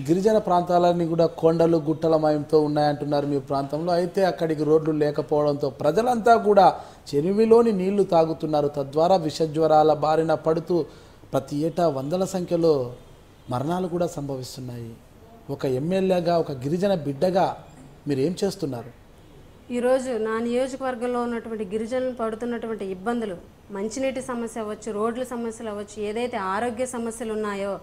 గిరిజన ప్రాంతాలన్నీ కూడా కొండలు గుట్టలమయంతో ఉన్నాయంటున్నారు మీ ప్రాంతంలో. అయితే అక్కడికి రోడ్లు లేకపోవడంతో ప్రజలంతా కూడా చెరువులోని నీళ్లు తాగుతున్నారు. తద్వారా విషజ్వరాల బారిన పడుతూ ప్రతి ఏటా వందల సంఖ్యలో మరణాలు కూడా సంభవిస్తున్నాయి. ఒక ఎమ్మెల్యేగా, ఒక గిరిజన బిడ్డగా మీరు ఏం చేస్తున్నారు? ఈరోజు నా నియోజకవర్గంలో ఉన్నటువంటి గిరిజనులు పడుతున్నటువంటి ఇబ్బందులు, మంచినీటి సమస్య అవ్వచ్చు, రోడ్ల సమస్యలు అవ్వచ్చు, ఏదైతే ఆరోగ్య సమస్యలు ఉన్నాయో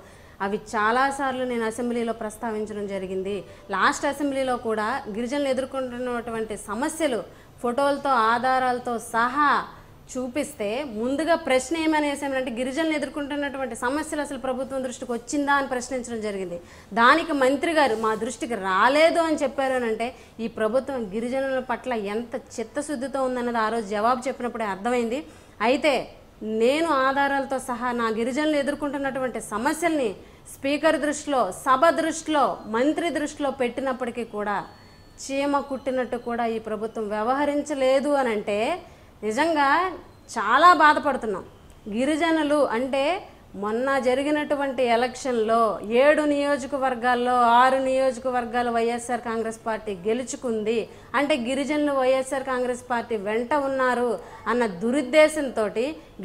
అవి చాలాసార్లు నేను అసెంబ్లీలో ప్రస్తావించడం జరిగింది. లాస్ట్ అసెంబ్లీలో కూడా గిరిజనులు ఎదుర్కొంటున్నటువంటి సమస్యలు ఫోటోలతో ఆధారాలతో సహా చూపిస్తే ముందుగా ప్రశ్న ఏమని వేసామంటే గిరిజనులు ఎదుర్కొంటున్నటువంటి సమస్యలు అసలు ప్రభుత్వం దృష్టికి వచ్చిందా అని ప్రశ్నించడం జరిగింది. దానికి మంత్రి గారు మా దృష్టికి రాలేదు అని చెప్పారు అని అంటే ఈ ప్రభుత్వం గిరిజనుల పట్ల ఎంత చిత్తశుద్ధితో ఉందన్నది ఆ రోజు జవాబు చెప్పినప్పుడే అర్థమైంది. అయితే నేను ఆధారాలతో సహా నా గిరిజనులు ఎదుర్కొంటున్నటువంటి సమస్యల్ని స్పీకర్ దృష్టిలో, సభ దృష్టిలో, మంత్రి దృష్టిలో పెట్టినప్పటికీ కూడా చీమ కుట్టినట్టు కూడా ఈ ప్రభుత్వం వ్యవహరించలేదు అని అంటే నిజంగా చాలా బాధపడుతున్నాం. గిరిజనులు అంటే మొన్న జరిగినటువంటి ఎలక్షన్లో 7 నియోజకవర్గాల్లో 6 నియోజకవర్గాలు వైఎస్ఆర్ కాంగ్రెస్ పార్టీ గెలుచుకుంది అంటే గిరిజనులు వైఎస్ఆర్ కాంగ్రెస్ పార్టీ వెంట ఉన్నారు అన్న దురుద్దేశంతో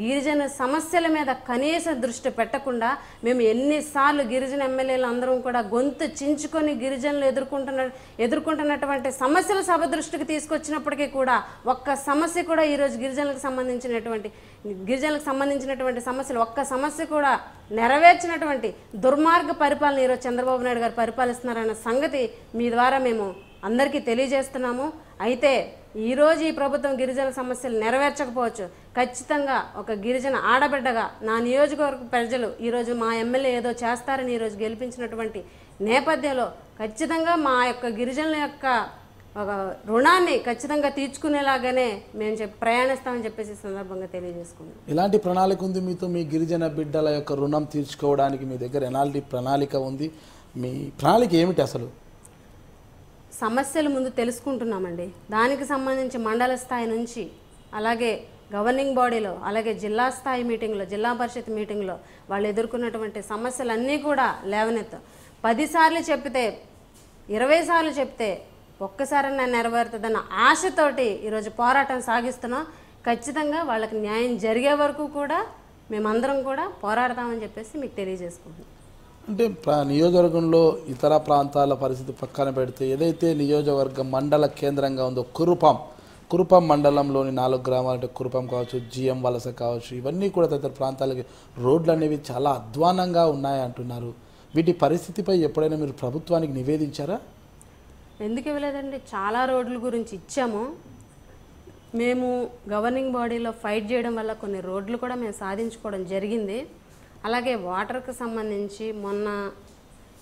గిరిజన సమస్యల మీద కనీస దృష్టి పెట్టకుండా మేము ఎన్నిసార్లు గిరిజన ఎమ్మెల్యేలు అందరం కూడా గొంతు చించుకొని గిరిజనులు ఎదుర్కొంటున్నటువంటి సమస్యలు సభ దృష్టికి తీసుకొచ్చినప్పటికీ కూడా ఒక్క సమస్య కూడా ఈరోజు గిరిజనులకు సంబంధించినటువంటి సమస్యలు ఒక్క సమస్య కూడా నెరవేర్చినటువంటి దుర్మార్గ పరిపాలన ఈరోజు చంద్రబాబు నాయుడు గారు పరిపాలిస్తున్నారన్న సంగతి మీ ద్వారా మేము అందరికీ తెలియజేస్తున్నాము. అయితే ఈరోజు ఈ ప్రభుత్వం గిరిజన సమస్యలు నెరవేర్చకపోవచ్చు. ఖచ్చితంగా ఒక గిరిజన ఆడబిడ్డగా నా నియోజకవర్గ ప్రజలు ఈరోజు మా ఎమ్మెల్యే ఏదో చేస్తారని ఈరోజు గెలిపించినటువంటి నేపథ్యంలో ఖచ్చితంగా మా యొక్క గిరిజనుల యొక్క ఒక రుణాన్ని ఖచ్చితంగా తీర్చుకునేలాగానే మేము ప్రయాణిస్తామని చెప్పేసి సందర్భంగా తెలియజేసుకున్నాం. ఎలాంటి ప్రణాళిక ఉంది మీతో? మీ గిరిజన బిడ్డల యొక్క రుణం తీర్చుకోవడానికి మీ దగ్గర ఎలాంటి ప్రణాళిక ఉంది? మీ ప్రణాళిక ఏమిటి? అసలు సమస్యలు ముందు తెలుసుకుంటున్నామండి. దానికి సంబంధించి మండల స్థాయి నుంచి అలాగే గవర్నింగ్ బాడీలో అలాగే జిల్లా స్థాయి మీటింగ్లో, జిల్లా పరిషత్ మీటింగ్లో వాళ్ళు ఎదుర్కొన్నటువంటి సమస్యలన్నీ కూడా లేవనెత్తాం. 10 సార్లు చెప్తే 20 సార్లు చెప్తే ఒక్కసారన్నా నెరవేరుతుందన్న ఆశతోటి ఈరోజు పోరాటం సాగిస్తున్నాం. ఖచ్చితంగా వాళ్ళకి న్యాయం జరిగే వరకు కూడా మేమందరం కూడా పోరాడతామని చెప్పేసి మీకు తెలియజేసుకుంటున్నాం. అంటే నియోజకవర్గంలో ఇతర ప్రాంతాల పరిస్థితి పక్కన పెడితే ఏదైతే నియోజకవర్గం మండల కేంద్రంగా ఉందో కురుపం మండలంలోని 4 గ్రామాలు అంటే కురుపం కావచ్చు, జిఎం వలస కావచ్చు, ఇవన్నీ కూడా తదితర ప్రాంతాలకి రోడ్లు అనేవి చాలా అధ్వానంగా ఉన్నాయి అంటున్నారు. వీటి పరిస్థితిపై ఎప్పుడైనా మీరు ప్రభుత్వానికి నివేదించారా? ఎందుకు ఇవ్వలేదండి, చాలా రోడ్ల గురించి ఇచ్చాము. మేము గవర్నింగ్ బాడీలో ఫైట్ చేయడం వల్ల కొన్ని రోడ్లు కూడా మేము సాధించుకోవడం జరిగింది. అలాగే వాటర్కి సంబంధించి మొన్న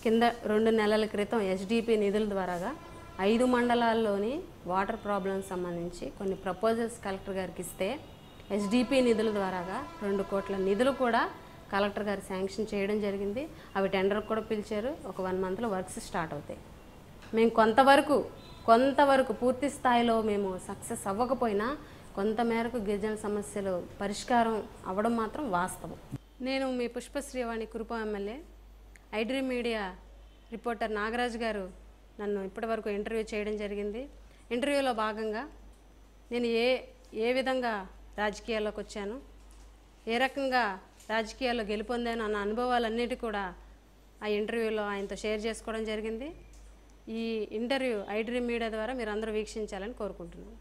కింద 2 నెలల క్రితం ఎస్డిపి నిధుల ద్వారాగా 5 మండలాల్లోని వాటర్ ప్రాబ్లమ్స్ సంబంధించి కొన్ని ప్రపోజల్స్ కలెక్టర్ గారికి ఇస్తే ఎస్డిపి నిధుల ద్వారాగా 2 కోట్ల నిధులు కూడా కలెక్టర్ గారు శాంక్షన్ చేయడం జరిగింది. అవి టెండర్ కూడా పిలిచారు. ఒక 1 మంత్లో వర్క్స్ స్టార్ట్ అవుతాయి. మేము కొంతవరకు పూర్తి స్థాయిలో మేము సక్సెస్ అవ్వకపోయినా కొంతమేరకు గిరిజన సమస్యలు పరిష్కారం అవ్వడం మాత్రం వాస్తవం. నేను మీ Pushpasrivani Kurupam MLA. IDream media reporter Nagaraju గారు నన్ను ఇప్పటివరకు ఇంటర్వ్యూ చేయడం జరిగింది. ఇంటర్వ్యూలో భాగంగా నేను ఏ విధంగా రాజకీయాల్లోకి వచ్చాను, ఏ రకంగా రాజకీయాల్లో గెలుపొందాను అన్న అనుభవాలన్నిటి కూడా ఆ ఇంటర్వ్యూలో ఆయనతో షేర్ చేసుకోవడం జరిగింది. ఈ ఇంటర్వ్యూ ఐడ్రీమ్ మీడియా ద్వారా మీరు అందరూ వీక్షించాలని కోరుకుంటున్నాను.